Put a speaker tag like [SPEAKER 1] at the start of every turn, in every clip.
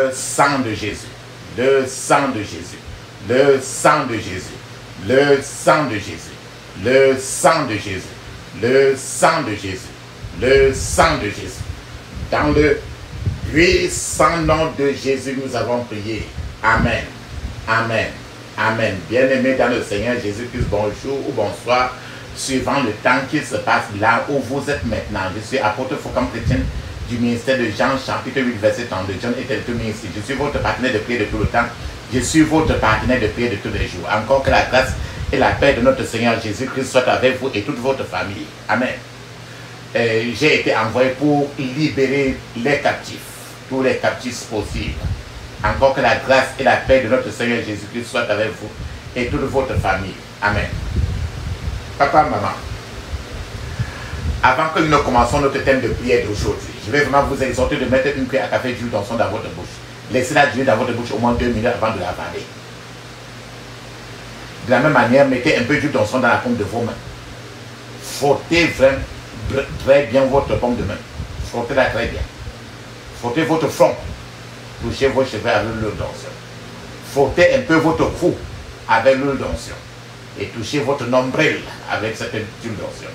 [SPEAKER 1] Le sang de Jésus. Le sang de Jésus. Le sang de Jésus. Le sang de Jésus. Le sang de Jésus. Le sang de Jésus. Le sang de Jésus. Dans le puissant nom de Jésus, nous avons prié. Amen. Amen. Amen. Bien-aimés dans le Seigneur Jésus-Christ, bonjour ou bonsoir, suivant le temps qui se passe là où vous êtes maintenant. Je suis apôtre Foucault chrétien du ministère de Jean, chapitre 8, verset 32. John était le ministre. Je suis votre partenaire de prière de tout le temps. Je suis votre partenaire de prière de tous les jours. Encore que la grâce et la paix de notre Seigneur Jésus-Christ soient avec vous et toute votre famille. Amen. J'ai été envoyé pour libérer les captifs, tous les captifs possibles. Encore que la grâce et la paix de notre Seigneur Jésus-Christ soient avec vous et toute votre famille. Amen. Papa, maman, avant que nous ne commencions notre thème de prière d'aujourd'hui, je vais vraiment vous exhorter de mettre une cuillère à café d'huile d'onction dans votre bouche. Laissez-la durer dans votre bouche au moins 2 minutes avant de l'avaler. De la même manière, mettez un peu d'huile d'onction dans la paume de vos mains. Frottez vraiment très bien votre paume de main. Frottez-la très bien. Frottez votre front. Touchez vos cheveux avec l'huile d'onction. Frottez un peu votre cou avec l'huile d'onction. Et touchez votre nombril avec cette huile d'onction.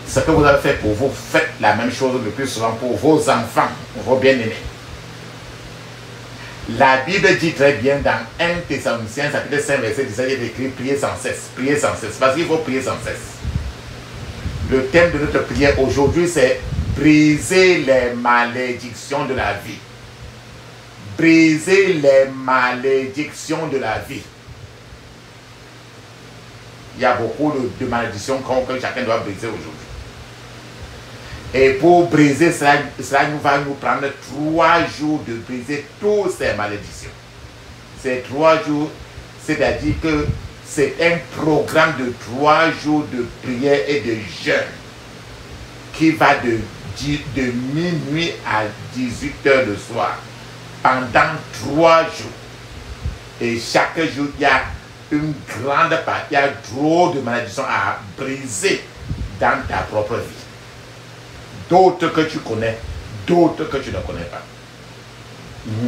[SPEAKER 1] Ce que vous avez fait pour vous, faites la même chose le plus souvent pour vos enfants, pour vos bien-aimés. La Bible dit très bien dans 1 Thessaloniciens, chapitre 5, verset 17, il est écrit priez sans cesse, parce qu'il faut prier sans cesse. Le thème de notre prière aujourd'hui, c'est briser les malédictions de la vie. Briser les malédictions de la vie. Il y a beaucoup de malédictions que chacun doit briser aujourd'hui. Et pour briser cela, va nous prendre 3 jours de briser toutes ces malédictions. Ces 3 jours, c'est-à-dire que c'est un programme de 3 jours de prière et de jeûne qui va de minuit à 18 h le soir pendant 3 jours. Et chaque jour, il y a une grande partie, il y a trop de malédictions à briser dans ta propre vie. D'autres que tu connais, d'autres que tu ne connais pas.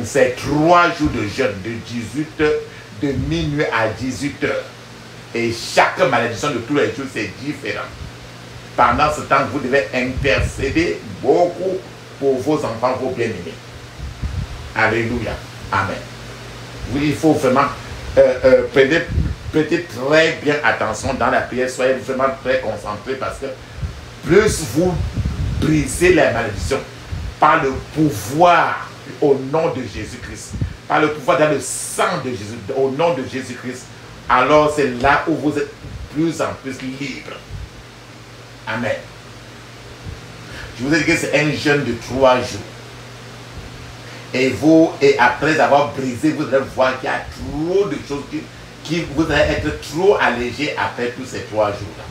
[SPEAKER 1] C'est 3 jours de jeûne de minuit à 18 h. Et chaque malédiction de tous les jours, c'est différent. Pendant ce temps, vous devez intercéder beaucoup pour vos enfants, vos bien-aimés. Alléluia. Amen. Oui, il faut vraiment prêter très bien attention dans la prière. Soyez vraiment très concentrés parce que plus vous brisez les malédictions par le pouvoir au nom de Jésus-Christ, par le pouvoir dans le sang de Jésus, au nom de Jésus-Christ, alors c'est là où vous êtes plus en plus libre. Amen. Je vous ai dit que c'est un jeûne de 3 jours. Et après avoir brisé, vous allez voir qu'il y a trop de choses qui vous allez être trop allégé après tous ces 3 jours-là.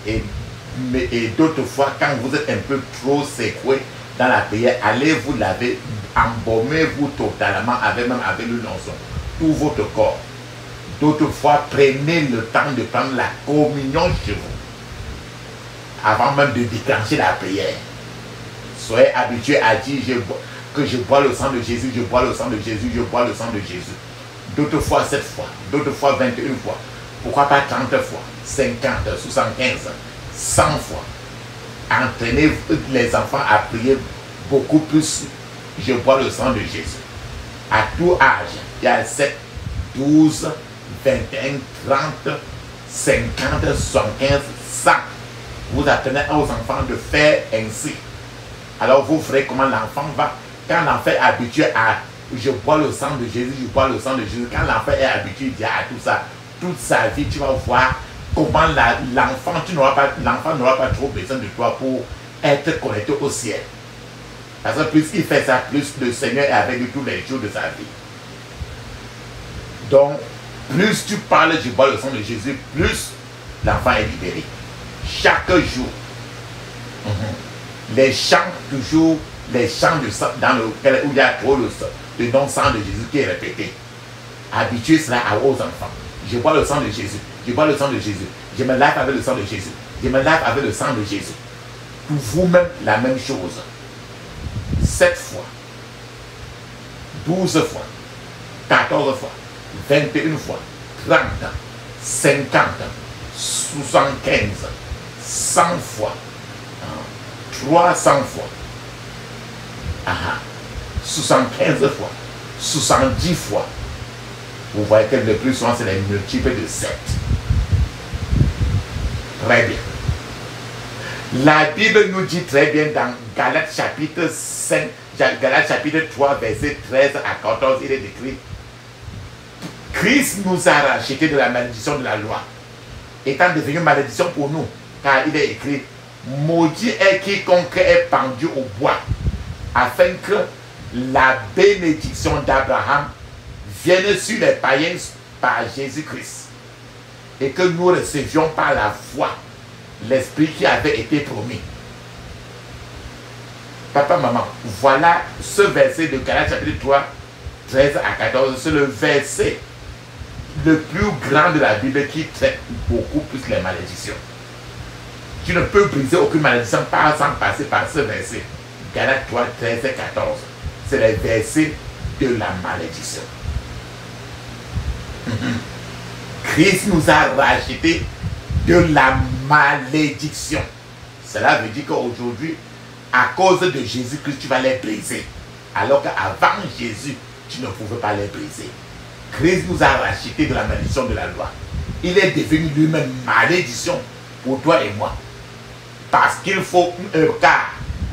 [SPEAKER 1] Et d'autres fois, quand vous êtes un peu trop secoué dans la prière, allez vous laver, embaumez-vous totalement, même avec l'huile d'onction, tout votre corps. D'autres fois, prenez le temps de prendre la communion chez vous, avant même de déclencher la prière. Soyez habitués à dire que je bois le sang de Jésus, je bois le sang de Jésus, je bois le sang de Jésus. D'autres fois 7 fois, d'autres fois 21 fois. Pourquoi pas 30 fois, 50, 75, 100 fois. Entraînez les enfants à prier beaucoup plus. Je bois le sang de Jésus. À tout âge, il y a 7, 12, 21, 30, 50, 75, 100. Vous apprenez aux enfants de faire ainsi. Alors vous ferez comment l'enfant va. Quand l'enfant est habitué à je bois le sang de Jésus, je bois le sang de Jésus. Quand l'enfant est habitué à tout ça, toute sa vie, tu vas voir comment l'enfant n'aura pas trop besoin de toi pour être connecté au ciel. Parce que plus il fait ça, plus le Seigneur est avec lui tous les jours de sa vie. Donc, plus tu parles, je bois le sang de Jésus, plus l'enfant est libéré. Chaque jour. Les chants, toujours, les chants de sang, où il y a trop le non-sang de Jésus qui est répété. Habituez cela aux enfants. Je bois le sang de Jésus. Je bois le sang de Jésus. Je me lave avec le sang de Jésus. Je me lave avec le sang de Jésus. Pour vous-même, la même chose. 7 fois, 12 fois, 14 fois, 21 fois, 30, 50, 75, 100 fois, 300 fois, 75 fois, 70 fois. Vous voyez que le plus souvent, c'est les multiples de 7. Très bien. La Bible nous dit très bien dans Galates chapitre 5, Galates chapitre 3, verset 13 à 14, il est écrit: Christ nous a rachetés de la malédiction de la loi, étant devenu malédiction pour nous, car il est écrit: maudit est quiconque est pendu au bois, afin que la bénédiction d'Abraham vienne sur les païens par Jésus-Christ, et que nous recevions par la foi l'Esprit qui avait été promis. Papa, maman, voilà ce verset de Galates chapitre 3, 13 à 14, c'est le verset le plus grand de la Bible qui traite beaucoup plus les malédictions. Tu ne peux briser aucune malédiction sans passer par ce verset. Galates 3, 13 et 14. C'est le verset de la malédiction. Christ nous a rachetés de la malédiction. Cela veut dire qu'aujourd'hui, à cause de Jésus-Christ, tu vas les briser. Alors qu'avant Jésus, tu ne pouvais pas les briser. Christ nous a rachetés de la malédiction de la loi. Il est devenu lui-même malédiction pour toi et moi. Parce qu'il faut, car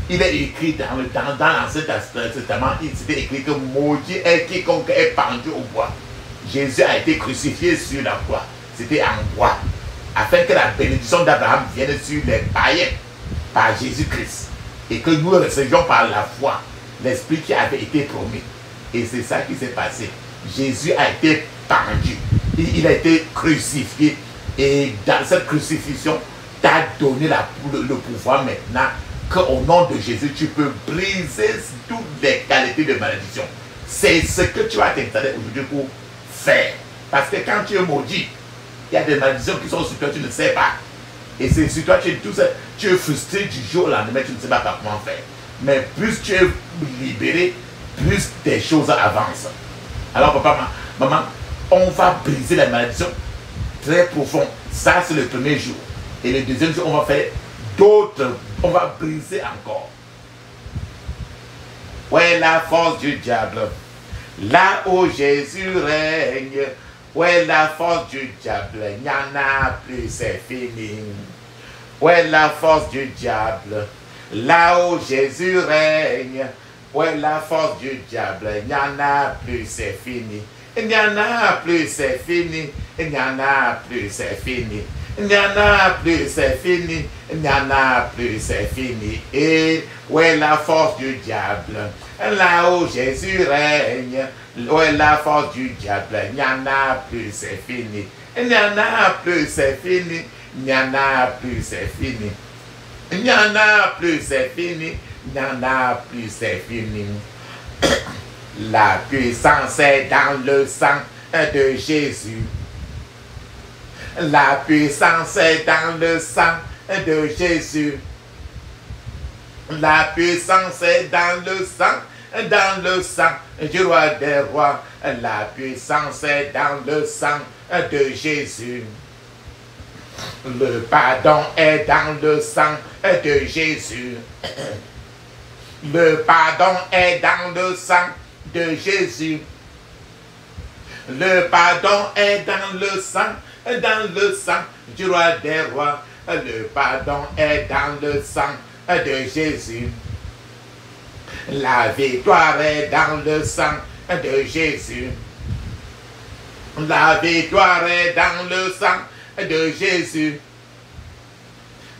[SPEAKER 1] il est écrit dans l'Ancien Testament, il s'était écrit que maudit est quiconque est pendu au bois. Jésus a été crucifié sur la croix. C'était en bois. Afin que la bénédiction d'Abraham vienne sur les païens par Jésus-Christ. Et que nous recevions par la foi l'Esprit qui avait été promis. Et c'est ça qui s'est passé. Jésus a été pendu. Il a été crucifié. Et dans cette crucifixion, t'a donné le pouvoir maintenant qu'au nom de Jésus, tu peux briser toutes les qualités de malédiction. C'est ce que tu vas t'installer aujourd'hui pour faire. Parce que quand tu es maudit, il y a des malédictions qui sont sur toi, tu ne sais pas. Et c'est sur toi, tu es frustré du jour au lendemain, tu ne sais pas comment faire. Mais plus tu es libéré, plus tes choses avancent. Alors papa, maman, on va briser les malédictions très profondes. Ça, c'est le premier jour. Et le deuxième jour, on va faire d'autres. On va briser encore. Où est la force du diable? Là où Jésus règne. Où est la force du diable? Il n'y en a plus, c'est fini. Où est la force du diable? Là où Jésus règne. Où est la force du diable? Il n'y en a plus, c'est fini. Il n'y en a plus, c'est fini. Il n'y en a plus, c'est fini. Il n'y en a plus, c'est fini. Il n'y en a plus, c'est fini. Et où est la force du diable? Là où Jésus règne. Où est la force du diable? Il n'y en a plus, c'est fini. Il n'y en a plus, c'est fini. Il n'y en a plus, c'est fini. Il n'y en a plus, c'est fini. Il n'y en a plus, c'est fini. La puissance est dans le sang de Jésus. La puissance est dans le sang de Jésus. La puissance est dans le sang du roi des rois. La puissance est dans le sang de Jésus. Le pardon est dans le sang de Jésus. Le pardon est dans le sang de Jésus. Le pardon est dans le sang du roi des rois. Le pardon est dans le sang de Jésus. La victoire est dans le sang de Jésus. La victoire est dans le sang de Jésus.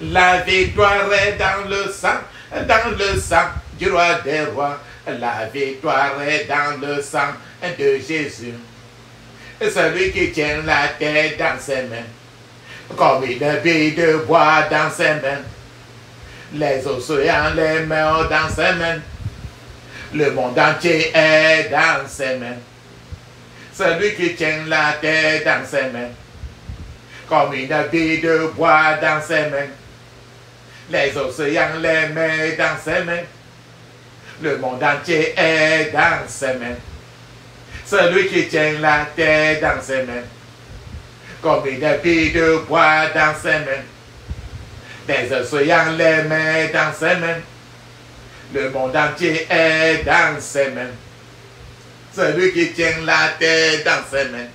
[SPEAKER 1] La victoire est dans le sang du roi des rois. La victoire est dans le sang de Jésus. Celui qui tient la terre dans ses mains, comme une bille de bois dans ses mains, les océans, les mers dans ses mains, le monde entier est dans ses mains. Celui qui tient la terre dans ses mains, comme une bille de bois dans ses mains, les océans, les mers dans ses mains, Le monde entier est dans ses mains. Celui qui tient la terre dans ses mains. Comme une épée de bois dans ses mains. Des océans les mains dans ses mains. Le monde entier est dans ses mains. Celui qui tient la terre dans ses mains.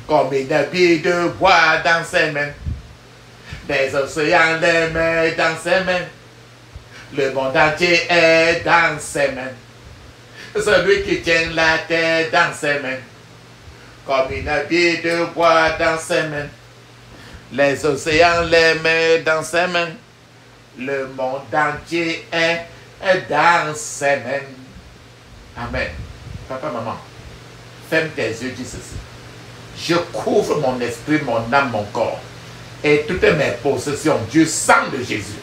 [SPEAKER 1] Comme une épée de bois dans ses mains. Des océans les mains dans ses mains. Le monde entier est dans ses mains. Celui qui tient la terre dans ses mains. Comme une épée de bois dans ses mains. Les océans les mains dans ses mains. Le monde entier est dans ses mains. Amen. Papa, maman, ferme tes yeux, dis ceci. Je couvre mon esprit, mon âme, mon corps et toutes mes possessions du sang de Jésus.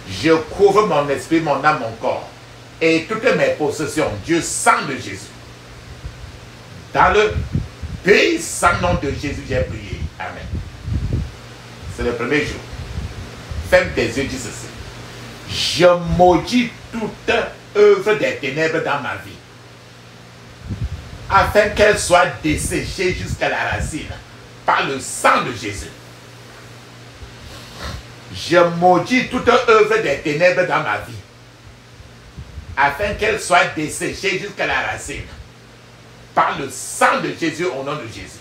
[SPEAKER 1] Je couvre mon esprit, mon âme, mon corps et toutes mes possessions du sang de Jésus. Dans le puissant nom de Jésus, j'ai prié. Amen. C'est le premier jour. Ferme tes yeux, dis ceci. Je maudis toute œuvre des ténèbres dans ma vie, afin qu'elle soit desséchée jusqu'à la racine par le sang de Jésus. Je maudis toute œuvre des ténèbres dans ma vie, afin qu'elle soit desséchée jusqu'à la racine par le sang de Jésus, au nom de Jésus.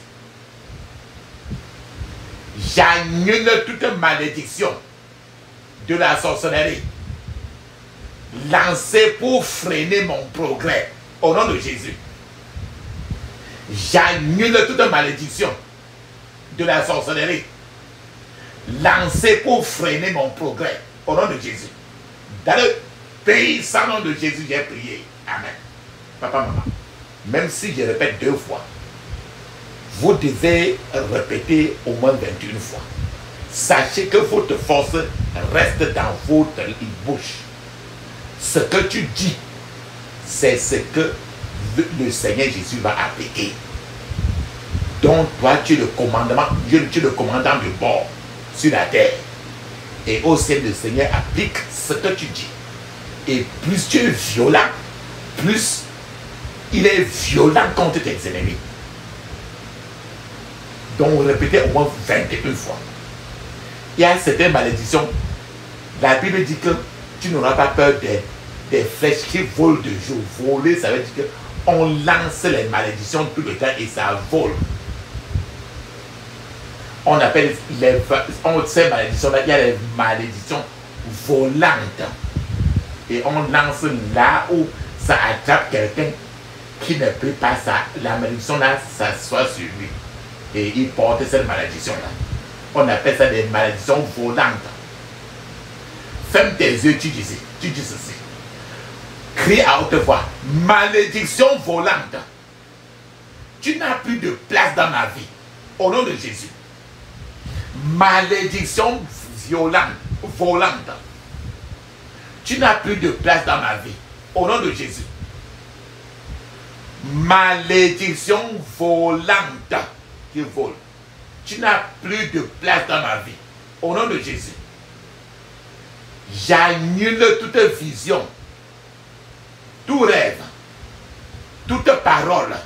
[SPEAKER 1] J'annule toute malédiction de la sorcellerie lancée pour freiner mon progrès, au nom de Jésus. J'annule toute malédiction de la sorcellerie lancée pour freiner mon progrès, au nom de Jésus. Dans le puissant nom de Jésus, j'ai prié. Amen. Papa, maman, même si je répète 2 fois, vous devez répéter au moins 21 fois. Sachez que votre force reste dans votre bouche. Ce que tu dis, c'est ce que le Seigneur Jésus va appliquer. Donc toi, tu es le commandant, tu es le commandant de bord sur la terre. Et au ciel, le Seigneur applique ce que tu dis. Et plus tu es violent, plus il est violent contre tes ennemis. Donc répétez au moins 21 fois. Il y a certaines malédictions. La Bible dit que tu n'auras pas peur des flèches qui volent de jour. Voler, ça veut dire qu'on lance les malédictions tout le temps et ça vole. On appelle ces malédictions-là, il y a les malédictions volantes. Et on lance là où ça attrape quelqu'un qui ne peut pas ça. La malédiction-là s'assoit sur lui. Et il porte cette malédiction-là. On appelle ça des malédictions volantes. Ferme tes yeux, tu dis ceci. Crie à haute voix. Malédiction volante. Tu n'as plus de place dans ma vie. Au nom de Jésus. Malédiction volante. Tu n'as plus de place dans ma vie. Au nom de Jésus. Malédiction volante qui vole. Tu n'as plus de place dans ma vie. Au nom de Jésus. J'annule toute vision, tout rêve, toute parole,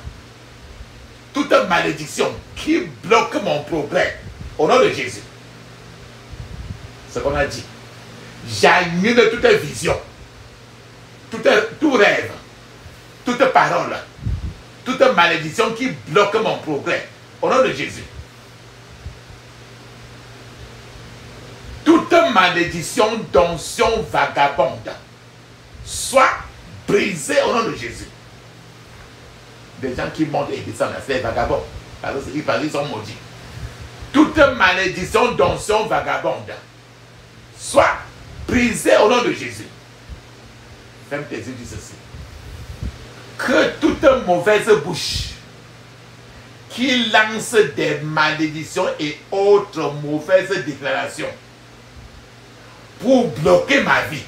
[SPEAKER 1] toute malédiction qui bloque mon progrès. Au nom de Jésus. Ce qu'on a dit. J'annule toute vision, tout rêve, toute parole, toute malédiction qui bloque mon progrès. Au nom de Jésus. Toute malédiction d'onction vagabonde soit brisée au nom de Jésus. Des gens qui montent et descendent, c'est des vagabonds. Parce qu'ils sont maudits. Toute malédiction d'onction vagabonde soit brisée au nom de Jésus. Ferme tes yeux, dis ceci. Que toute mauvaise bouche qui lance des malédictions et autres mauvaises déclarations pour bloquer ma vie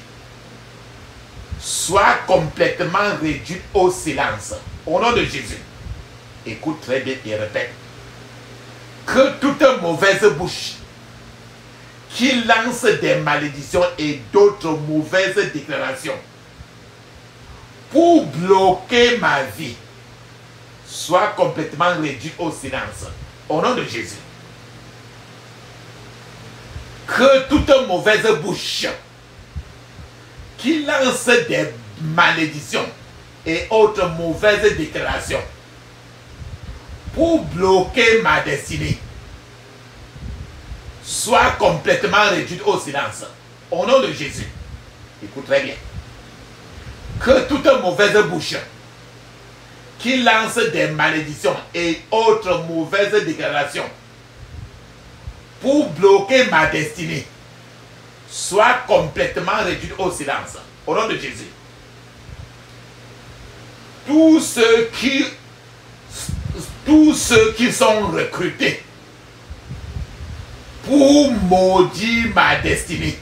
[SPEAKER 1] soit complètement réduite au silence. Au nom de Jésus. Écoute très bien et répète. Que toute mauvaise bouche qui lance des malédictions et d'autres mauvaises déclarations pour bloquer ma vie soit complètement réduite au silence. Au nom de Jésus. Que toute mauvaise bouche qui lance des malédictions et autres mauvaises déclarations pour bloquer ma destinée soit complètement réduite au silence. Au nom de Jésus. Écoute très bien. Que toute mauvaise bouche qui lance des malédictions et autres mauvaises déclarations pour bloquer ma destinée soit complètement réduite au silence. Au nom de Jésus. Tous ceux qui sont recrutés pour maudire ma destinée,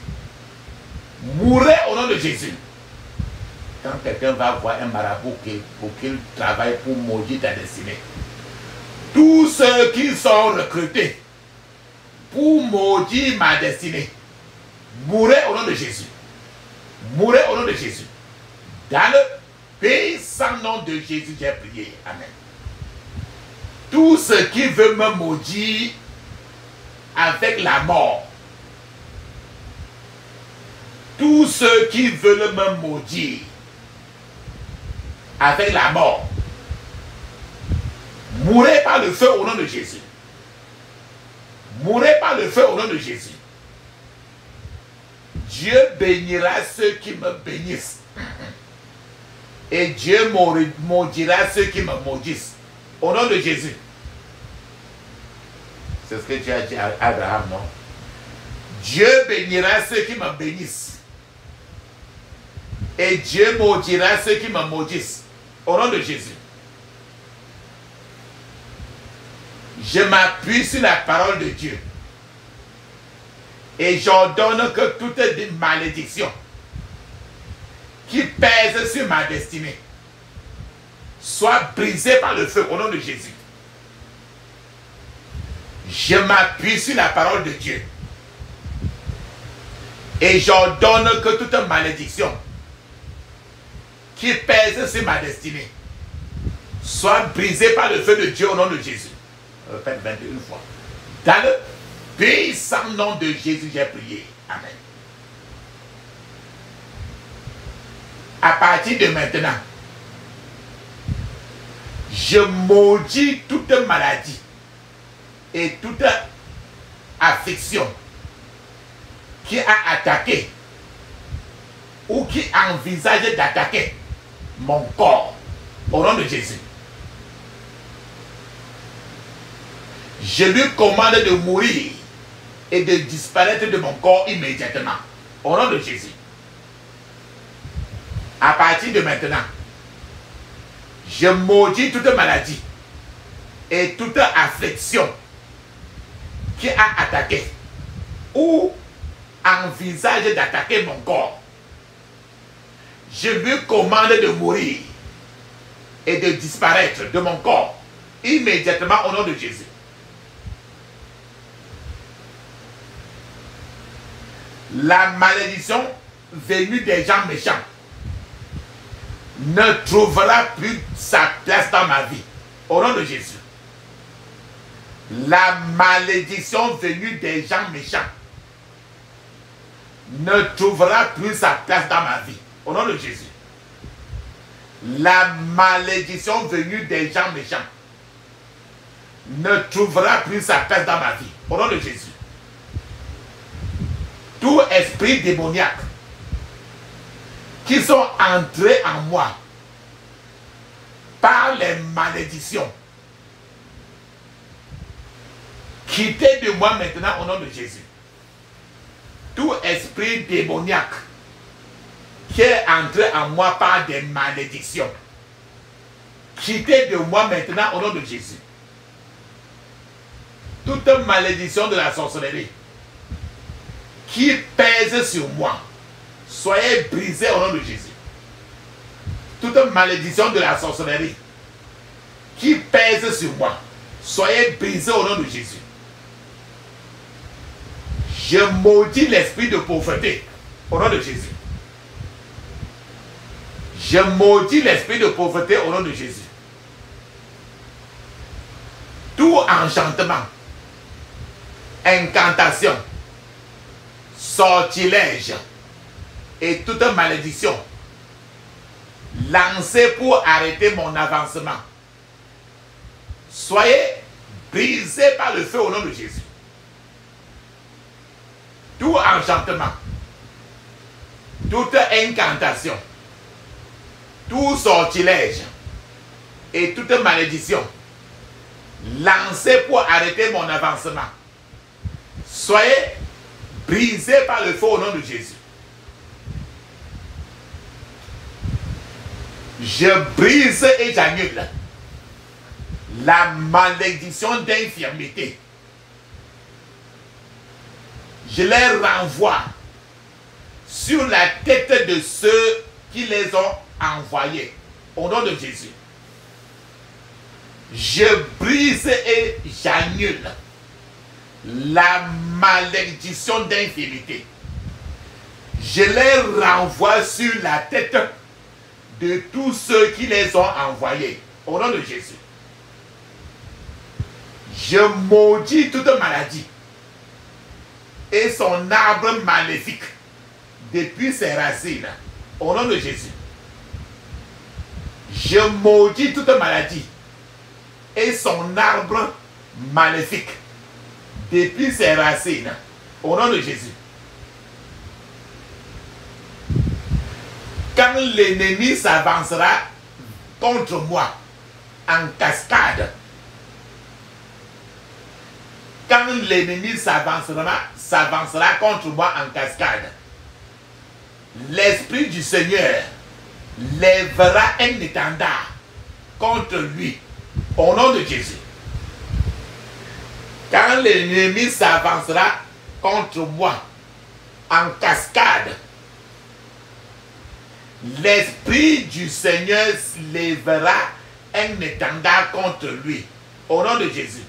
[SPEAKER 1] mourrez au nom de Jésus. Quand quelqu'un va voir un marabout pour qu'il travaille pour maudire ta destinée, tous ceux qui sont recrutés pour maudire ma destinée, mourrez au nom de Jésus. Mourrez au nom de Jésus. Dans le puissant nom de Jésus, j'ai prié. Amen. Tout ce qui veut me maudire avec la mort, tous ceux qui veulent me maudire avec la mort, mourrez par le feu au nom de Jésus. Mourrez par le feu au nom de Jésus. Dieu bénira ceux qui me bénissent. Et Dieu maudira ceux qui me maudissent. Au nom de Jésus. C'est ce que tu as dit à Abraham, non? Dieu bénira ceux qui me bénissent. Et Dieu maudira ceux qui me maudissent. Au nom de Jésus. Je m'appuie sur la parole de Dieu. Et j'ordonne que toute malédiction qui pèse sur ma destinée soit brisée par le feu au nom de Jésus. Je m'appuie sur la parole de Dieu. Et j'ordonne que toute malédiction qui pèse sur ma destinée soit brisée par le feu de Dieu au nom de Jésus. Répète 21 fois. Dans le puissant nom de Jésus, j'ai prié. Amen. À partir de maintenant, je maudis toute maladie et toute affliction qui a attaqué ou qui envisage d'attaquer mon corps au nom de Jésus. Je lui commande de mourir et de disparaître de mon corps immédiatement au nom de Jésus. À partir de maintenant, je maudis toute maladie et toute affliction qui a attaqué ou envisage d'attaquer mon corps. Je lui commande de mourir et de disparaître de mon corps immédiatement au nom de Jésus. La malédiction venue des gens méchants ne trouvera plus sa place dans ma vie. Au nom de Jésus. La malédiction venue des gens méchants ne trouvera plus sa place dans ma vie. Au nom de Jésus. La malédiction venue des gens méchants ne trouvera plus sa place dans ma vie. Au nom de Jésus. Tout esprit démoniaque qui sont entrés en moi par les malédictions, quittez de moi maintenant au nom de Jésus. Tout esprit démoniaque qui est entré en moi par des malédictions, quittez de moi maintenant au nom de Jésus. Toute malédiction de la sorcellerie qui pèse sur moi, soyez brisés au nom de Jésus. Toute malédiction de la sorcellerie qui pèse sur moi, soyez brisés au nom de Jésus. Je maudis l'esprit de pauvreté au nom de Jésus. Je maudis l'esprit de pauvreté au nom de Jésus. Tout enchantement, incantation, sortilège et toute malédiction lancée pour arrêter mon avancement, soyez brisés par le feu au nom de Jésus. Tout enchantement, toute incantation, tout sortilège et toute malédiction lancée pour arrêter mon avancement, soyez brisés par le feu au nom de Jésus. Je brise et j'annule la malédiction d'infirmité. Je les renvoie sur la tête de ceux qui les ont envoyés au nom de Jésus. Je brise et j'annule la malédiction d'infirmité. Je les renvoie sur la tête de tous ceux qui les ont envoyés au nom de Jésus. Je maudis toute maladie et son arbre maléfique depuis ses racines au nom de Jésus. Je maudis toute maladie et son arbre maléfique depuis ses racines au nom de Jésus. Quand l'ennemi s'avancera contre moi en cascade, quand l'ennemi s'avancera contre moi en cascade, l'Esprit du Seigneur lèvera un étendard contre lui au nom de Jésus. Quand l'ennemi s'avancera contre moi en cascade, l'Esprit du Seigneur lèvera un étendard contre lui au nom de Jésus.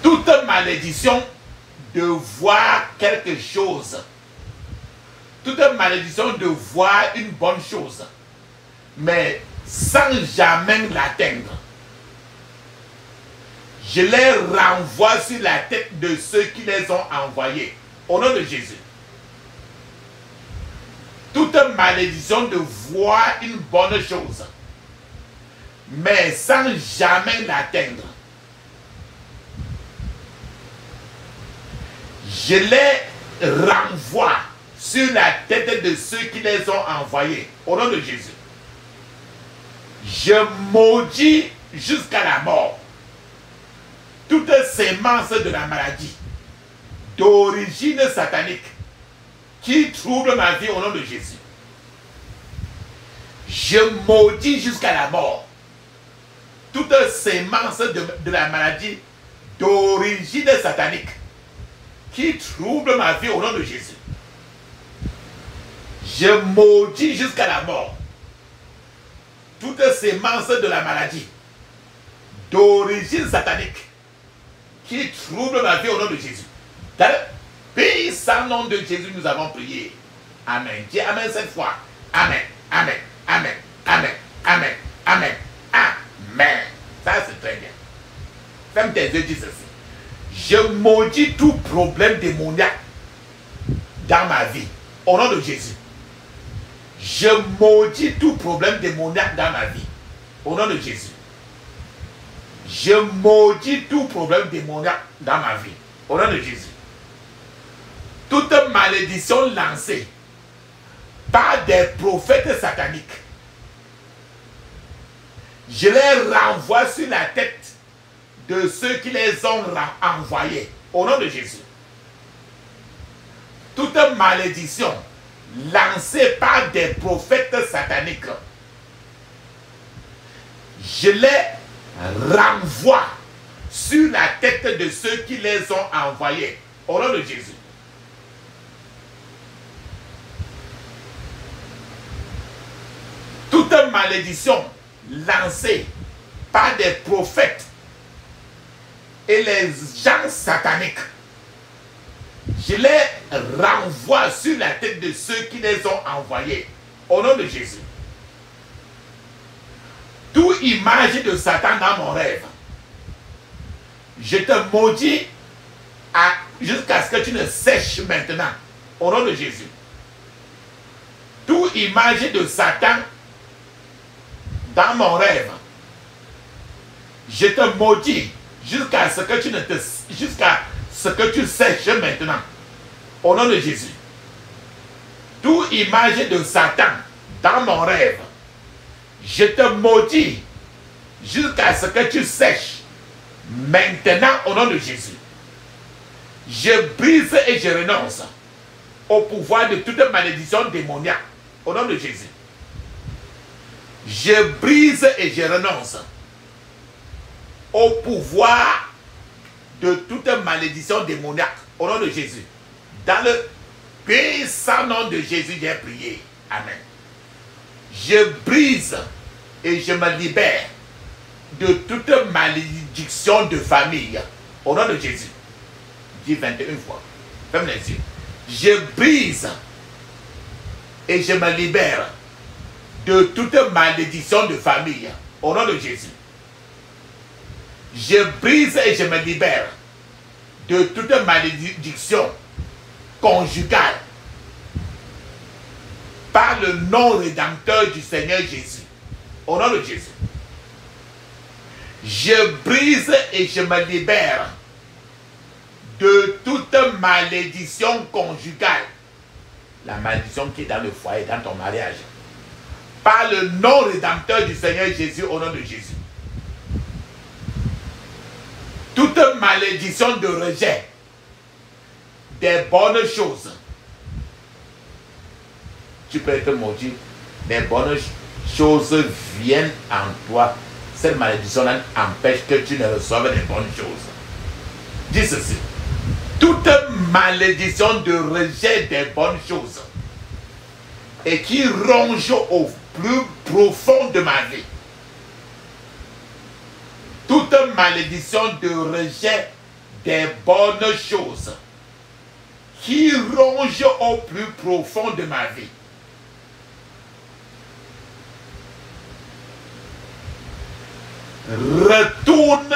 [SPEAKER 1] Toute malédiction de voir quelque chose, toute malédiction de voir une bonne chose, mais sans jamais l'atteindre, je les renvoie sur la tête de ceux qui les ont envoyés au nom de Jésus. Toute malédiction de voir une bonne chose, mais sans jamais l'atteindre, je les renvoie sur la tête de ceux qui les ont envoyés au nom de Jésus. Je maudis jusqu'à la mort toute sémence de la maladie d'origine satanique qui trouble ma vie au nom de Jésus. Je maudis jusqu'à la mort toute sémence de la maladie d'origine satanique qui trouble ma vie au nom de Jésus. Je maudis jusqu'à la mort toute sémence de la maladie d'origine satanique qui trouble ma vie au nom de Jésus. Dans le puissant nom de Jésus, nous avons prié. Amen. Dis Amen cette fois. Amen. Amen. Amen. Amen. Amen. Amen. Amen. Ça, c'est très bien. Ferme tes yeux, dis ceci. Je maudis tout problème démoniaque dans ma vie. Au nom de Jésus. Je maudis tout problème démoniaque dans ma vie. Au nom de Jésus. Je maudis tout problème démoniaque dans ma vie. Au nom de Jésus. Toute malédiction lancée par des prophètes sataniques, je les renvoie sur la tête de ceux qui les ont envoyés. Au nom de Jésus. Toute malédiction lancée par des prophètes sataniques, je les renvoie sur la tête de ceux qui les ont envoyés. Au nom de Jésus. Toute malédiction lancée par des prophètes et les gens sataniques, Je les renvoie sur la tête de ceux qui les ont envoyés. Au nom de Jésus. Toute image de Satan dans mon rêve, je te maudis jusqu'à ce que tu ne sèches maintenant. Au nom de Jésus. Toute image de Satan dans mon rêve, je te maudis jusqu'à ce que tu sèches maintenant. Au nom de Jésus. Toute image de Satan dans mon rêve, je te maudis jusqu'à ce que tu sèches maintenant au nom de Jésus. Je brise et je renonce au pouvoir de toute malédiction démoniaque au nom de Jésus. Je brise et je renonce au pouvoir de toute malédiction démoniaque au nom de Jésus. Dans le puissant nom de Jésus, j'ai prié. Amen. Je brise et je me libère de toute malédiction de famille au nom de Jésus. Dis 21 fois. Ferme les yeux. Je brise et je me libère de toute malédiction de famille au nom de Jésus. Je brise et je me libère de toute malédiction conjugale par le nom rédempteur du Seigneur Jésus. Au nom de Jésus. Je brise et je me libère de toute malédiction conjugale. La malédiction qui est dans le foyer, dans ton mariage. Par le nom rédempteur du Seigneur Jésus, au nom de Jésus. Toute malédiction de rejet des bonnes choses. Tu peux être maudit. Les bonnes choses viennent en toi. Cette malédiction-là empêche que tu ne reçoives les bonnes choses. Dis ceci. Toute malédiction de rejet des bonnes choses et qui ronge au plus profond de ma vie. Toute malédiction de rejet des bonnes choses qui ronge au plus profond de ma vie. Retourne,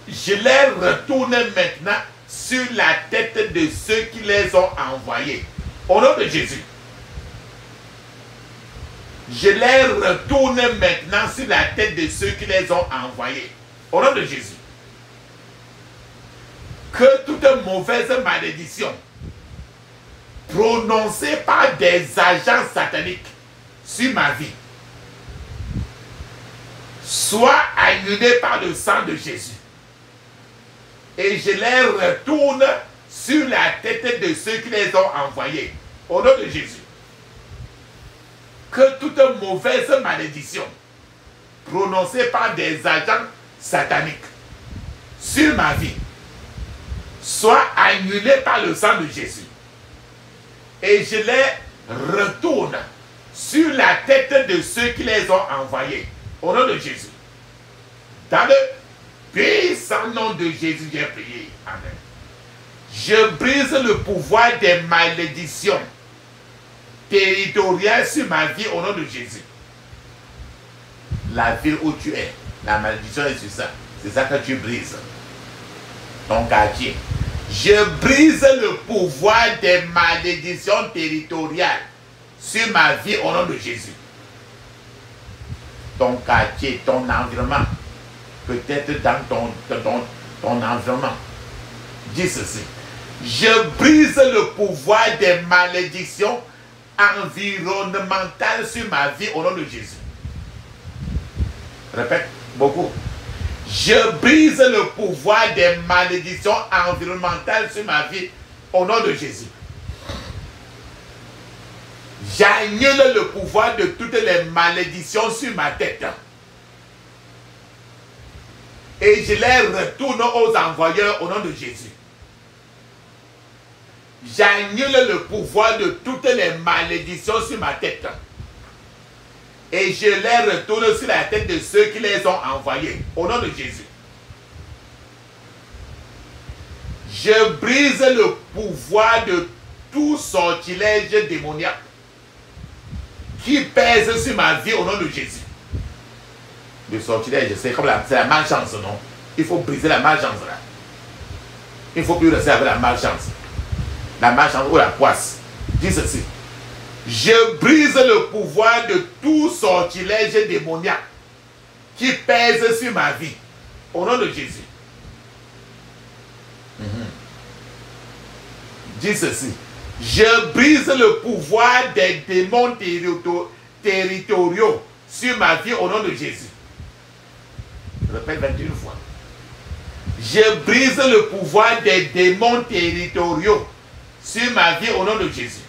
[SPEAKER 1] je les retourne maintenant sur la tête de ceux qui les ont envoyés. Au nom de Jésus. Je les retourne maintenant sur la tête de ceux qui les ont envoyés. Au nom de Jésus. Que toute mauvaise malédiction prononcée par des agents sataniques sur ma vie soit annulée par le sang de Jésus. Et je les retourne sur la tête de ceux qui les ont envoyés. Au nom de Jésus. Que toute mauvaise malédiction prononcée par des agents sataniques sur ma vie soit annulée par le sang de Jésus. Et je les retourne sur la tête de ceux qui les ont envoyés. Au nom de Jésus. Dans le puissant nom de Jésus, j'ai prié. Amen. Je brise le pouvoir des malédictions territoriales sur ma vie au nom de Jésus. La ville où tu es, la malédiction est sur ça. C'est ça que tu brises. Ton quartier. Je brise le pouvoir des malédictions territoriales sur ma vie au nom de Jésus. Ton quartier, ton environnement, peut-être dans ton environnement. Dis ceci. Je brise le pouvoir des malédictions environnementales sur ma vie au nom de Jésus. Répète beaucoup. Je brise le pouvoir des malédictions environnementales sur ma vie au nom de Jésus. J'annule le pouvoir de toutes les malédictions sur ma tête. Et je les retourne aux envoyeurs au nom de Jésus. J'annule le pouvoir de toutes les malédictions sur ma tête. Et je les retourne sur la tête de ceux qui les ont envoyés. Au nom de Jésus. Je brise le pouvoir de tout sortilège démoniaque qui pèse sur ma vie au nom de Jésus. Le sortilège, c'est comme c'est la malchance, non? Il faut briser la malchance là. Il ne faut plus rester avec la malchance. La malchance ou la poisse. Dis ceci. Je brise le pouvoir de tout sortilège démoniaque qui pèse sur ma vie. Au nom de Jésus. Dis ceci. Je brise le pouvoir des démons territoriaux sur ma vie au nom de Jésus. Je répète 21 fois. Je brise le pouvoir des démons territoriaux sur ma vie au nom de Jésus.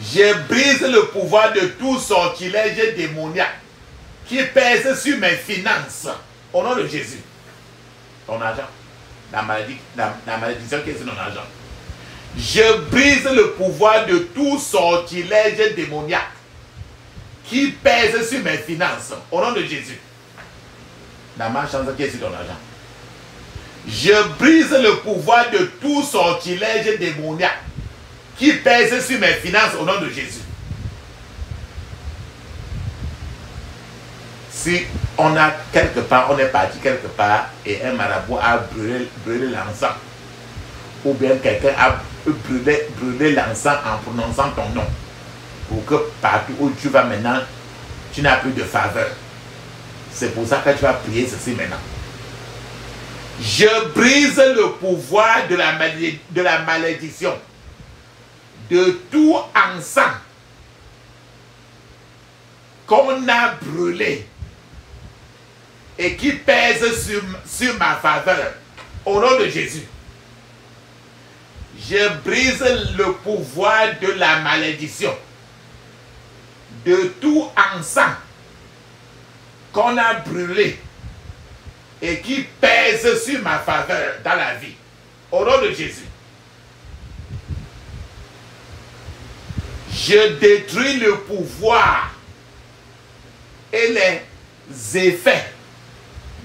[SPEAKER 1] Je brise le pouvoir de tout sortilège démoniaque qui pèse sur mes finances au nom de Jésus. Ton argent, la malédiction qui est sur ton argent. Je brise le pouvoir de tout sortilège démoniaque qui pèse sur mes finances au nom de Jésus. La malchance qui est sur ton argent. Je brise le pouvoir de tout sortilège démoniaque qui pèse sur mes finances au nom de Jésus. Si on a quelque part, on est parti quelque part et un marabout a brûlé l'encens, ou bien quelqu'un a brûlé l'encens en prononçant ton nom, pour que partout où tu vas maintenant, tu n'as plus de faveur. C'est pour ça que tu vas prier ceci maintenant. Je brise le pouvoir de la malédiction, de tout encens qu'on a brûlé et qui pèse sur ma faveur. Au nom de Jésus. Je brise le pouvoir de la malédiction, de tout encens qu'on a brûlé et qui pèse sur ma faveur dans la vie. Au nom de Jésus. Je détruis le pouvoir et les effets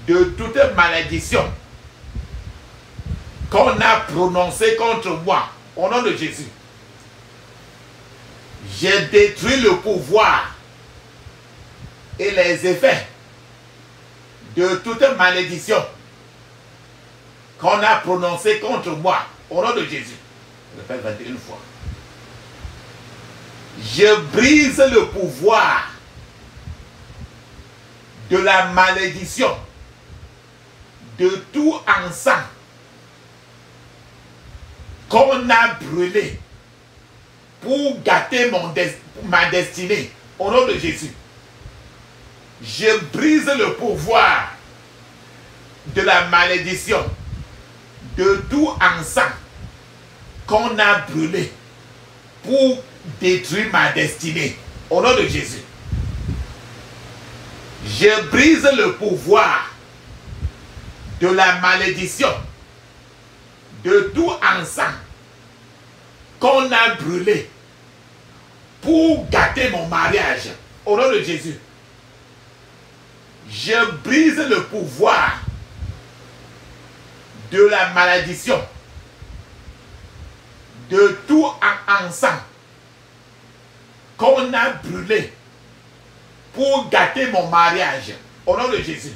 [SPEAKER 1] de toute malédiction qu'on a prononcé contre moi. Au nom de Jésus. Je détruis le pouvoir et les effets de toute malédiction qu'on a prononcé contre moi. Au nom de Jésus. Je répète 21 fois. Je brise le pouvoir de la malédiction, de tout encens qu'on a brûlé pour gâter ma destinée. Au nom de Jésus. Je brise le pouvoir de la malédiction, de tout encens qu'on a brûlé pour détruire ma destinée. Au nom de Jésus. Je brise le pouvoir de la malédiction, de tout encens qu'on a brûlé pour gâter mon mariage. Au nom de Jésus. Je brise le pouvoir de la malédiction, de tout encens qu'on a brûlé pour gâter mon mariage. Au nom de Jésus.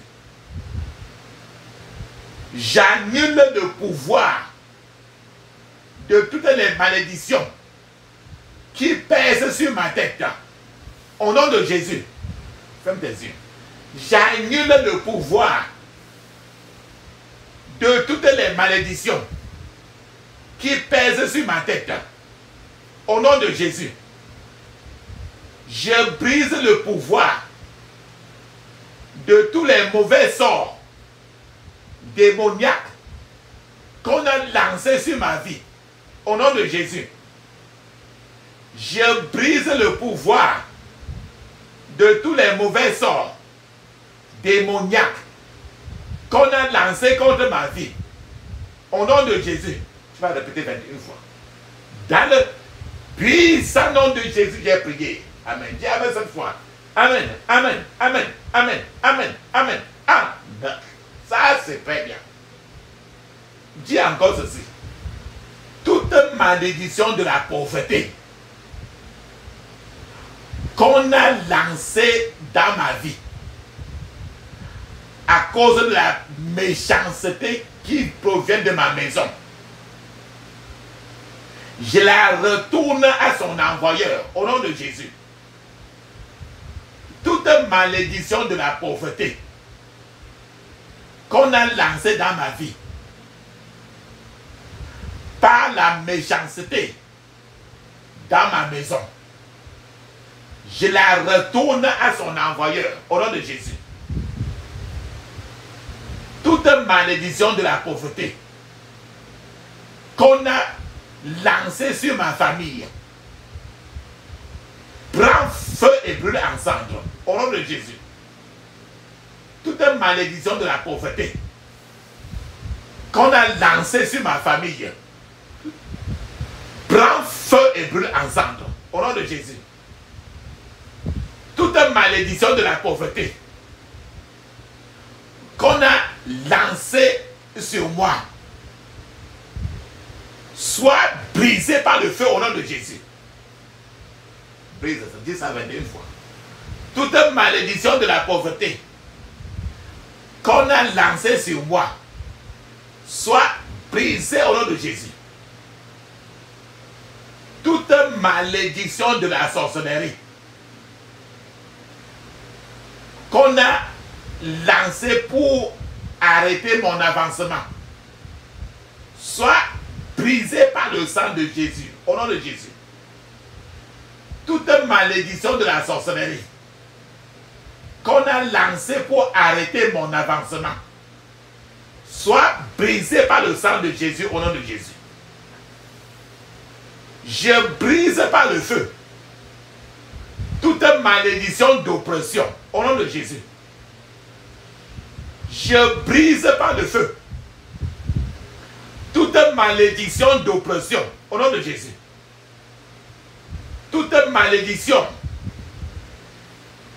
[SPEAKER 1] J'annule le pouvoir de toutes les malédictions qui pèsent sur ma tête. Au nom de Jésus. Ferme tes yeux. J'annule le pouvoir de toutes les malédictions qui pèsent sur ma tête. Au nom de Jésus. Je brise le pouvoir de tous les mauvais sorts démoniaques qu'on a lancés sur ma vie. Au nom de Jésus. Je brise le pouvoir de tous les mauvais sorts démoniaques qu'on a lancés contre ma vie. Au nom de Jésus. Tu vas répéter 21 fois. Dans le puissant nom de Jésus, j'ai prié. Amen. Dis amen cette fois. Amen. Amen. Amen. Amen. Amen. Amen. Amen. Ça, c'est très bien. Dis encore ceci. Toute malédiction de la pauvreté qu'on a lancée dans ma vie à cause de la méchanceté qui provient de ma maison, je la retourne à son envoyeur au nom de Jésus. Toute malédiction de la pauvreté qu'on a lancée dans ma vie par la méchanceté dans ma maison, je la retourne à son envoyeur au nom de Jésus. Toute malédiction de la pauvreté qu'on a lancée sur ma famille prend feu et brûle en cendres au nom de Jésus. Toute malédiction de la pauvreté qu'on a lancée sur ma famille prend feu et brûle en cendres au nom de Jésus. Toute malédiction de la pauvreté qu'on a lancée sur moi soit brisée par le feu au nom de Jésus. Brise ça, dis ça 21 fois. Toute malédiction de la pauvreté qu'on a lancée sur moi soit brisée au nom de Jésus. Toute malédiction de la sorcellerie qu'on a lancée pour arrêter mon avancement soit brisée par le sang de Jésus, au nom de Jésus. Toute malédiction de la sorcellerie qu'on a lancée pour arrêter mon avancement soit brisée par le sang de Jésus, au nom de Jésus. Je brise par le feu toute malédiction d'oppression au nom de Jésus. Je brise par le feu toute malédiction d'oppression au nom de Jésus. Toute malédiction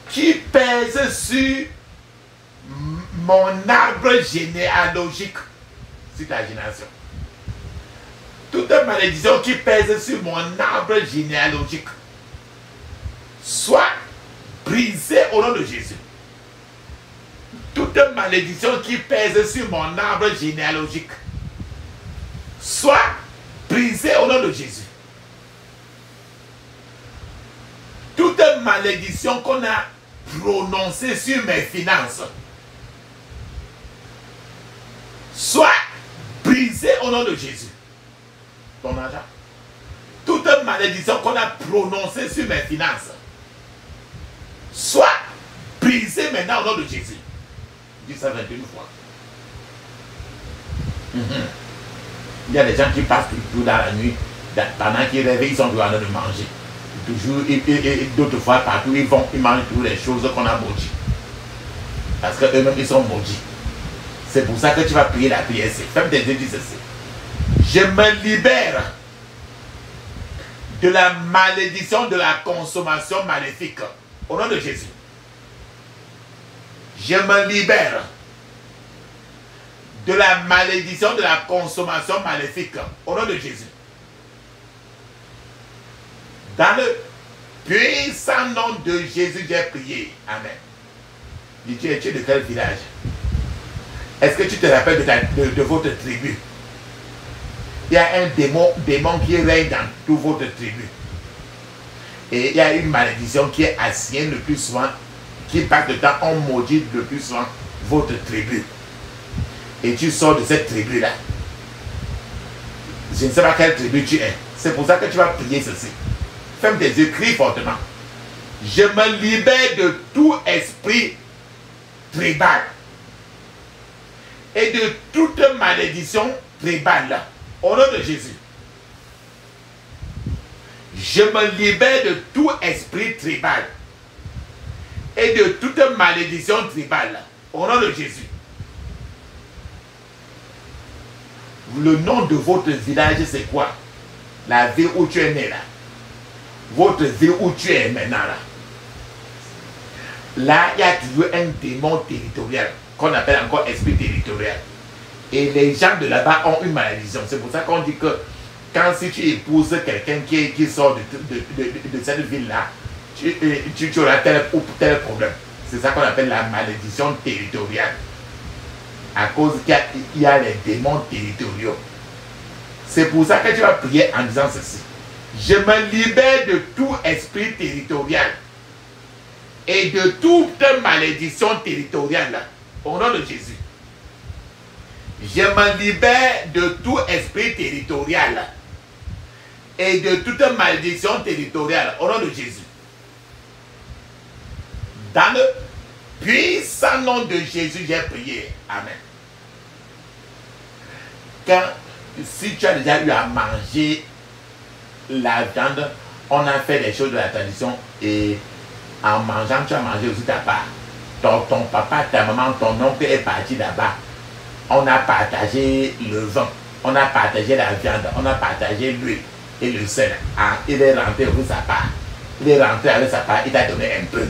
[SPEAKER 1] qui pèse sur mon arbre généalogique, sur ta génération. Toute malédiction qui pèse sur mon arbre généalogique soit brisée au nom de Jésus. Toute malédiction qui pèse sur mon arbre généalogique soit brisée au nom de Jésus. Toute malédiction qu'on a prononcée sur mes finances soit brisée au nom de Jésus. Ton argent. Toute malédiction qu'on a prononcée sur mes finances soit brisée maintenant au nom de Jésus. Dis ça 21 fois. Il y a des gens qui passent tout dans la nuit, pendant qu'ils réveillent, ils sont en train de manger. Toujours, et d'autres fois, partout, ils mangent toutes les choses qu'on a maudites. Parce qu'eux-mêmes, ils sont maudits. C'est pour ça que tu vas prier la prière. Femme des dieux dit ceci. Je me libère de la malédiction de la consommation maléfique. Au nom de Jésus. Je me libère de la malédiction de la consommation maléfique. Au nom de Jésus. Dans le puissant nom de Jésus, j'ai prié. Amen. Tu es de quel village? Est-ce que tu te rappelles de votre tribu? Il y a un démon qui règne dans toute votre tribu. Et il y a une malédiction qui est ancienne le plus souvent, qui par le temps, on maudit le plus souvent votre tribu. Et tu sors de cette tribu-là. Je ne sais pas quelle tribu tu es. C'est pour ça que tu vas prier ceci. Ferme tes yeux, crie fortement. Je me libère de tout esprit tribal et de toute malédiction tribale. Au nom de Jésus. Je me libère de tout esprit tribal et de toute malédiction tribale. Au nom de Jésus. Le nom de votre village, c'est quoi? La ville où tu es né là. Votre ville où tu es maintenant là. Là, il y a toujours un démon territorial qu'on appelle encore esprit territorial. Et les gens de là-bas ont une malédiction. C'est pour ça qu'on dit que quand si tu épouses quelqu'un qui sort de cette ville-là, tu auras tel ou tel problème. C'est ça qu'on appelle la malédiction territoriale. À cause qu'il y a les démons territoriaux. C'est pour ça que tu vas prier en disant ceci. Je me libère de tout esprit territorial et de toute malédiction territoriale au nom de Jésus. Je me libère de tout esprit territorial et de toute malédiction territoriale au nom de Jésus. Dans le puissant nom de Jésus, j'ai prié. Amen. Si tu as déjà eu à manger la viande, on a fait des choses de la tradition et en mangeant, tu as mangé aussi ta part. Ton papa, ta maman, ton oncle est parti là-bas. On a partagé le vin, on a partagé la viande, on a partagé l'huile et le sel. Il est rentré avec sa part. Il est rentré avec sa part, il t'a donné un peu.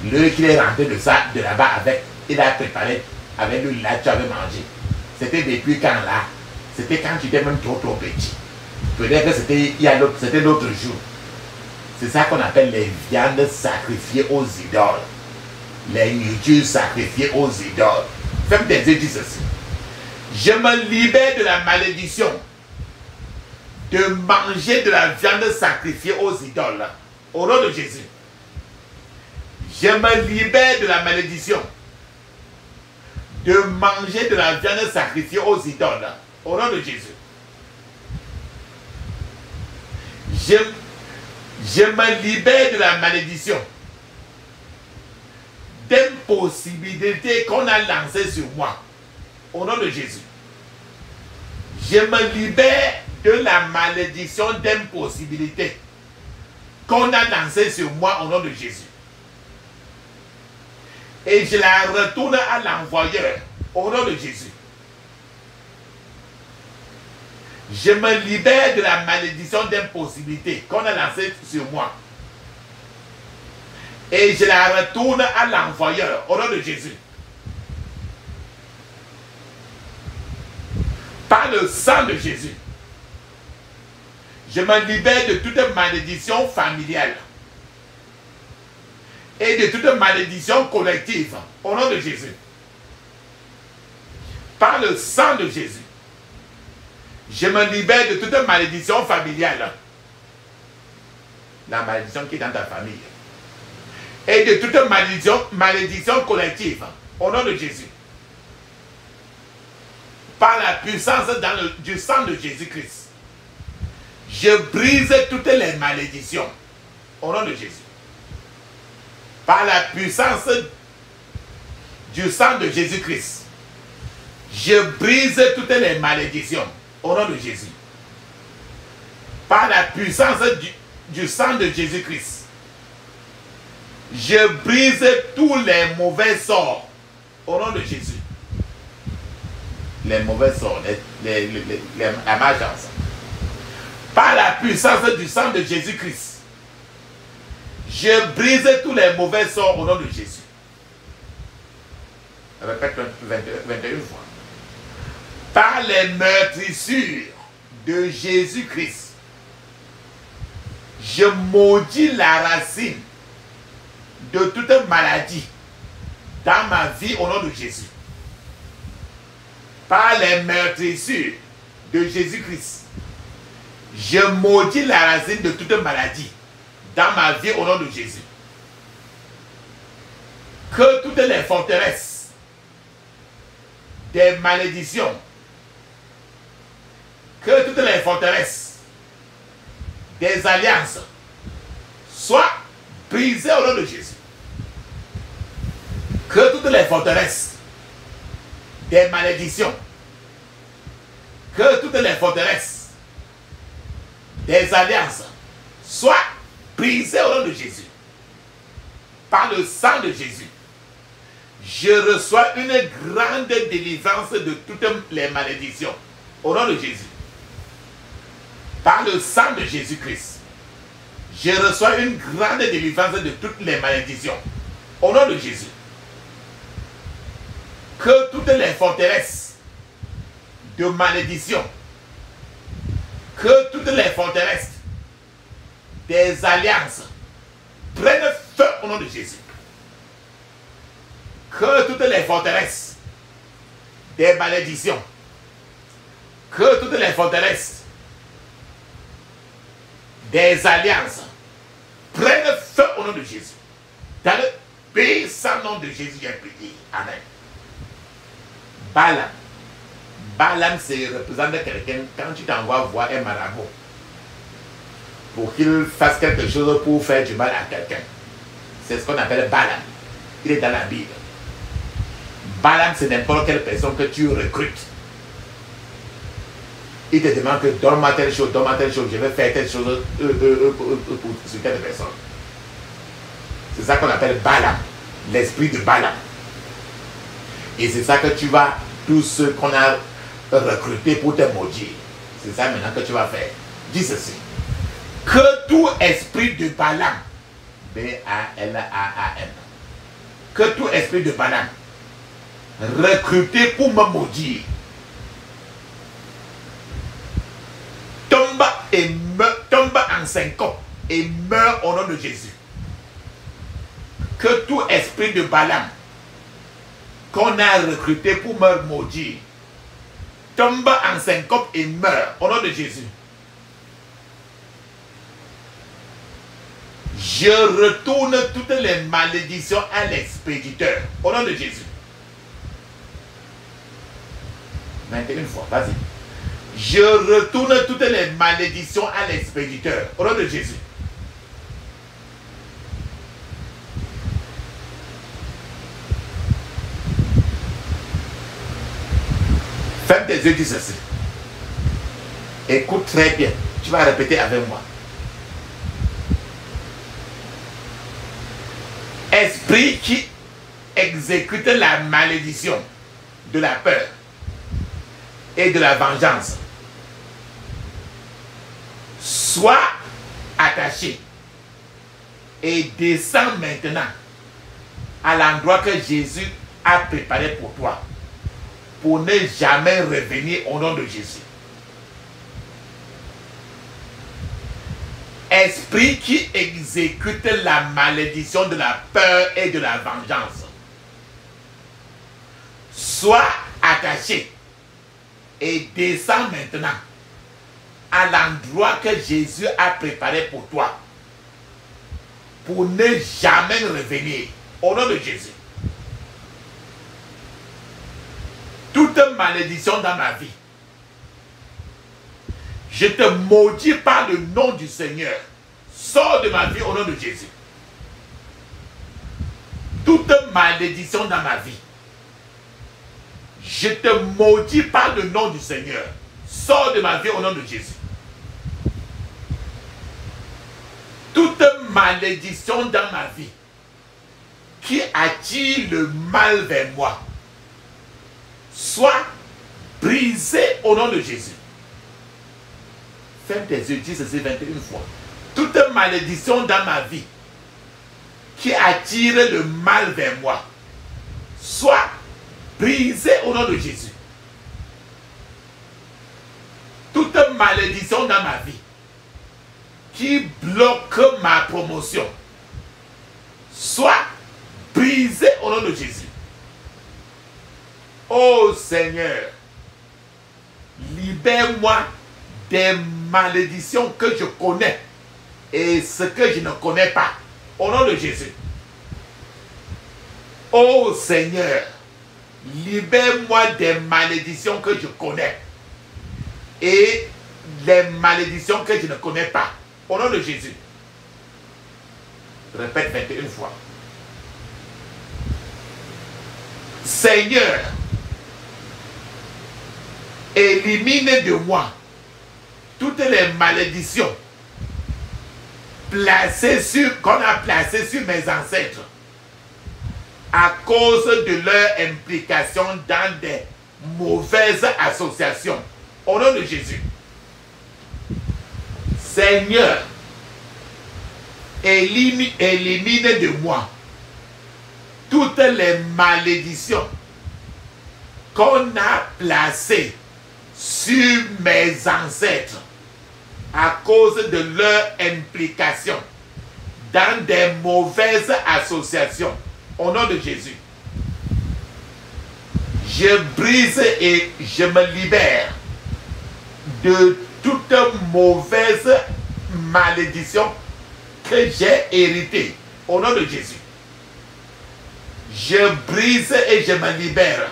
[SPEAKER 1] L'huile qu'il est rentré de ça, de là-bas avec, il a préparé avec l'huile là, tu avais mangé. C'était depuis quand là? C'était quand tu étais même trop petit. Peut-être que c'était l'autre jour. C'est ça qu'on appelle les viandes sacrifiées aux idoles. Les nourritures sacrifiées aux idoles. Fais tes yeux, dis ceci. Je me libère de la malédiction de manger de la viande sacrifiée aux idoles. Au nom de Jésus. Je me libère de la malédiction de manger de la viande sacrifiée aux idoles. Au nom de Jésus. Je me libère de la malédiction d'impossibilité qu'on a lancée sur moi. Au nom de Jésus. Je me libère de la malédiction d'impossibilité qu'on a lancée sur moi au nom de Jésus. Et je la retourne à l'envoyeur au nom de Jésus. Je me libère de la malédiction d'impossibilité qu'on a lancée sur moi. Et je la retourne à l'envoyeur au nom de Jésus. Par le sang de Jésus. Je me libère de toute malédiction familiale. Et de toute malédiction collective au nom de Jésus. Par le sang de Jésus. Je me libère de toute malédiction familiale. La malédiction qui est dans ta famille. Et de toute malédiction collective. Au nom de Jésus. Par la puissance du sang de Jésus-Christ. Je brise toutes les malédictions. Au nom de Jésus. Par la puissance du sang de Jésus-Christ. Je brise toutes les malédictions. Au nom de Jésus. Par la puissance du sang de Jésus-Christ. Je brise tous les mauvais sorts. Au nom de Jésus. Les mauvais sorts, la malchance. Par la puissance du sang de Jésus-Christ. Je brise tous les mauvais sorts au nom de Jésus. Répète 21 fois. Par les meurtrissures de Jésus-Christ, je maudis la racine de toute maladie dans ma vie au nom de Jésus. Par les meurtrissures de Jésus-Christ, je maudis la racine de toute maladie dans ma vie au nom de Jésus. Que toutes les forteresses des malédictions, que toutes les forteresses des alliances soient brisées au nom de Jésus. Que toutes les forteresses des malédictions, que toutes les forteresses des alliances soient brisées au nom de Jésus. Par le sang de Jésus, je reçois une grande délivrance de toutes les malédictions. Au nom de Jésus. Par le sang de Jésus-Christ, je reçois une grande délivrance de toutes les malédictions. Au nom de Jésus. Que toutes les forteresses de malédiction, que toutes les forteresses des alliances prennent feu au nom de Jésus. Que toutes les forteresses des malédictions, que toutes les forteresses des alliances prennent feu au nom de Jésus. Dans le puissant nom de Jésus, j'ai prié. Amen. Balaam. Balaam, c'est représente quelqu'un, quand tu t'envoies voir un marabout, pour qu'il fasse quelque chose pour faire du mal à quelqu'un. C'est ce qu'on appelle Balaam. Il est dans la Bible. Balaam, c'est n'importe quelle personne que tu recrutes. Il te demande que donne-moi telle chose, je vais faire telle chose sur telle personne. C'est ça qu'on appelle Balaam, l'esprit de Balaam. Et c'est ça que tu vas, tous ceux qu'on a recrutés pour te maudire, c'est ça maintenant que tu vas faire. Dis ceci. Que tout esprit de Balaam, B-A-L-A-A-M, que tout esprit de Balaam, recruté pour me maudire, tombe en syncope et meurt au nom de Jésus. Que tout esprit de Balaam qu'on a recruté pour me maudire tombe en syncope et meurt au nom de Jésus. Je retourne toutes les malédictions à l'expéditeur au nom de Jésus. 21 fois, vas-y. Je retourne toutes les malédictions à l'expéditeur au nom de Jésus. Ferme tes yeux, dis ceci. Écoute très bien. Tu vas répéter avec moi. Esprit qui exécute la malédiction de la peur et de la vengeance, sois attaché et descends maintenant à l'endroit que Jésus a préparé pour toi, pour ne jamais revenir au nom de Jésus. Esprit qui exécute la malédiction de la peur et de la vengeance, sois attaché et descends maintenant à l'endroit que Jésus a préparé pour toi, pour ne jamais revenir au nom de Jésus. Toute malédiction dans ma vie, je te maudis par le nom du Seigneur. Sors de ma vie au nom de Jésus. Toute malédiction dans ma vie, je te maudis par le nom du Seigneur. Sors de ma vie au nom de Jésus. Toute malédiction dans ma vie qui attire le mal vers moi, soit brisée au nom de Jésus. Ferme tes yeux, dis ceci 21 fois. Toute malédiction dans ma vie qui attire le mal vers moi, soit brisée au nom de Jésus. Toute malédiction dans ma vie qui bloque ma promotion, soit brisée au nom de Jésus. Oh Seigneur, libère-moi des malédictions que je connais et ce que je ne connais pas, au nom de Jésus. Oh Seigneur, libère-moi des malédictions que je connais et les malédictions que je ne connais pas, au nom de Jésus. Répète 21 fois. Seigneur, élimine de moi toutes les malédictions qu'on a placées sur mes ancêtres à cause de leur implication dans des mauvaises associations. Au nom de Jésus. Seigneur, élimine de moi toutes les malédictions qu'on a placé sur mes ancêtres à cause de leur implication dans des mauvaises associations. Au nom de Jésus, je brise et je me libère de toute mauvaise malédiction que j'ai héritée. Au nom de Jésus, je brise et je me libère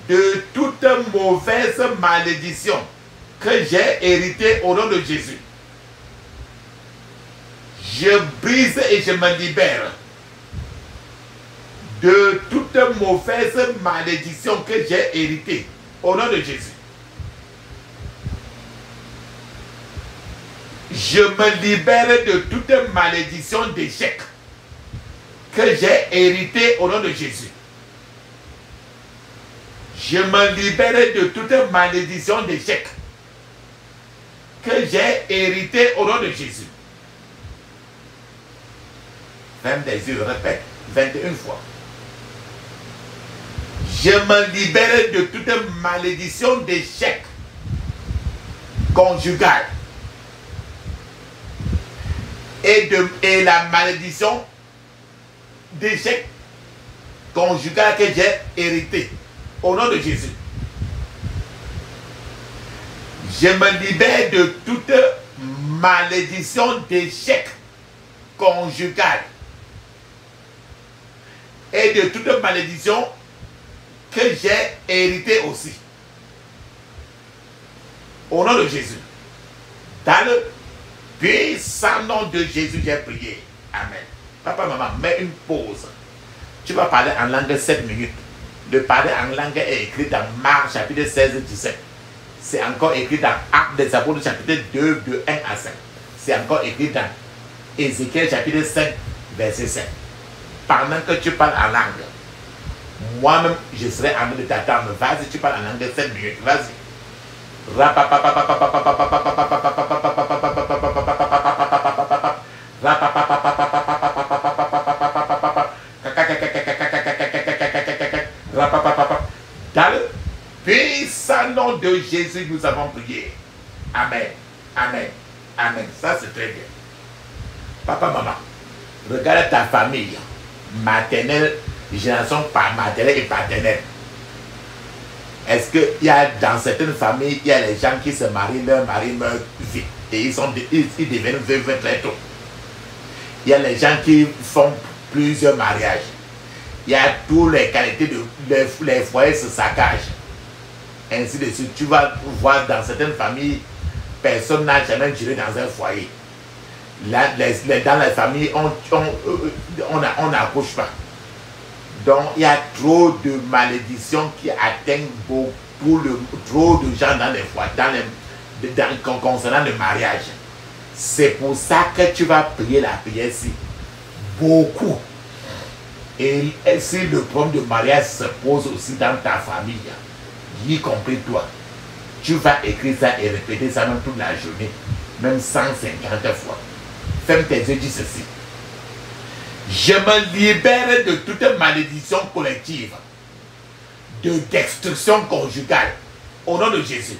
[SPEAKER 1] de toute mauvaise malédiction que j'ai héritée au nom de Jésus. Je brise et je me libère de toute mauvaise malédiction que j'ai héritée au nom de Jésus. Je me libère de toute malédiction d'échec que j'ai héritée au nom de Jésus. Je me libère de toute malédiction d'échec que j'ai hérité au nom de Jésus. Ferme des yeux, répète 21 fois. Je me libère de toute malédiction d'échec conjugal et la malédiction d'échec conjugal que j'ai hérité au nom de Jésus. Je me libère de toute malédiction d'échec conjugal et de toute malédiction que j'ai hérité aussi. Au nom de Jésus. Dans le puissant nom de Jésus, j'ai prié. Amen. Papa, maman, mets une pause. Tu vas parler en langue 7 minutes. Le parler en langue est écrit dans Marc chapitre 16-17. C'est encore écrit dans Actes des Apôtres chapitre 2 de 1 à 5. C'est encore écrit dans Ézéchiel chapitre 5 verset 5. Pendant que tu parles en langue, moi-même je serai en train de t'attendre. Vas-y, tu parles en langue 7 minutes. Vas-y. Dans le puissant nom de Jésus, nous avons prié. Amen. Amen. Amen. Ça, c'est très bien. Papa, maman, regarde ta famille maternelle, génération par maternelle et paternelle. Est-ce qu'il y a dans certaines familles, il y a les gens qui se marient, leur mari meurt vite et ils deviennent veufs très tôt. Il y a les gens qui font plusieurs mariages. Il y a toutes les qualités de les foyers se saccagent. Ainsi de suite. Tu vas voir dans certaines familles, personne n'a jamais géré dans un foyer. Là, dans les familles, on n'accouche pas. Donc, il y a trop de malédictions qui atteignent trop de gens dans les foyers, concernant le mariage. C'est pour ça que tu vas prier la prière-ci. Beaucoup. Et si le problème de mariage se pose aussi dans ta famille, y compris toi, tu vas écrire ça et répéter ça même toute la journée, même 150 fois. Ferme tes yeux, dis ceci. Je me libère de toute malédiction collective, de destruction conjugale, au nom de Jésus.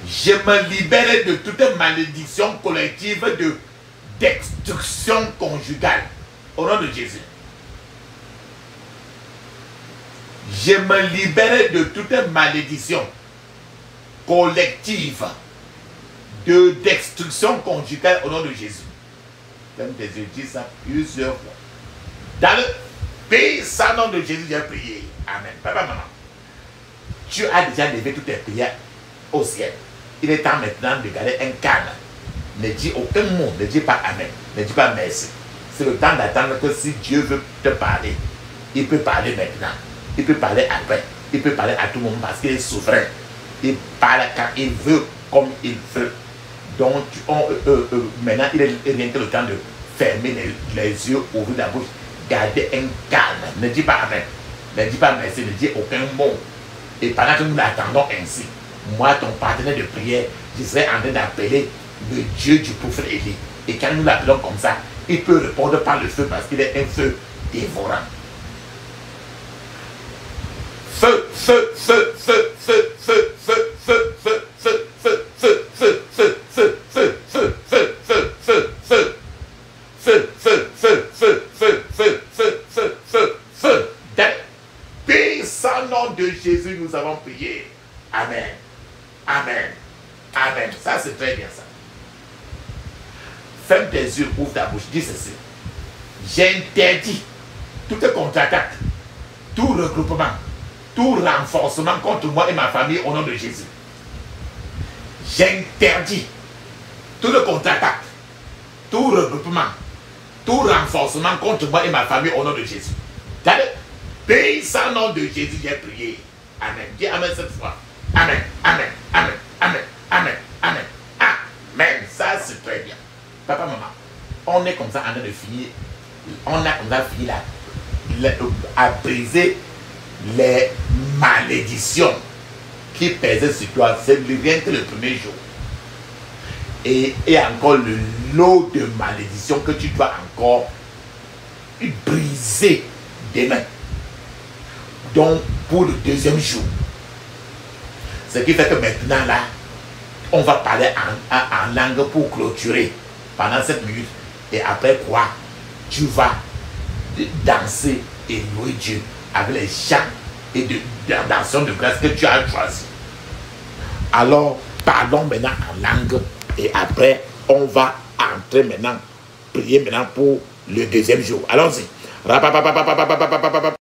[SPEAKER 1] Je me libère de toute malédiction collective de destruction conjugale, au nom de Jésus. Je me libère de toute malédiction collective de destruction conjugale, au nom de Jésus. Comme des yeux, dis ça plusieurs fois. Dans le puissant nom de Jésus, j'ai prié. Amen. Papa, maman, tu as déjà levé toutes tes prières au ciel. Il est temps maintenant de garder un calme. Ne dis aucun mot, ne dis pas Amen, ne dis pas merci. C'est le temps d'attendre que si Dieu veut te parler, il peut parler maintenant, il peut parler après, il peut parler à tout le monde parce qu'il est souverain. Il parle quand il veut, comme il veut. Donc, maintenant, il est rien que le temps de fermer les yeux, ouvrir la bouche, garder un calme. Ne dis pas Amen, ne dis pas merci, ne dis aucun mot. Et pendant que nous l'attendons ainsi, moi, ton partenaire de prière, je serai en train d'appeler le Dieu du prophète Élie. Et quand nous l'appelons comme ça, il peut répondre par le feu parce qu'il est un feu dévorant. Puissant nom de Jésus, nous avons prié. Amen. Amen. Amen. Ça, c'est très bien ça. Ferme tes yeux, ouvre ta bouche. Dis ceci. J'interdis toute contre-attaque, tout regroupement, tout renforcement contre moi et ma famille au nom de Jésus. J'interdis toute contre-attaque, tout regroupement, tout renforcement contre moi et ma famille au nom de Jésus. Puissant nom de Jésus, j'ai prié. Amen. Dis Amen cette fois. Amen. Amen. Amen. Amen. Amen. Amen. Amen. Ça, c'est très bien. Papa, maman, on est comme ça en train de finir. On a comme ça fini à briser les malédictions qui pesaient sur toi. C'est rien que le premier jour. Et encore le lot de malédictions que tu dois encore briser demain. Donc, pour le deuxième jour. Ce qui fait que maintenant, là, on va parler en langue pour clôturer pendant 7 minutes. Et après quoi, tu vas danser et louer Dieu avec les chants et d'actions de grâce que tu as choisi. Alors, parlons maintenant en langue. Et après, on va entrer maintenant, prier maintenant pour le deuxième jour. Allons-y.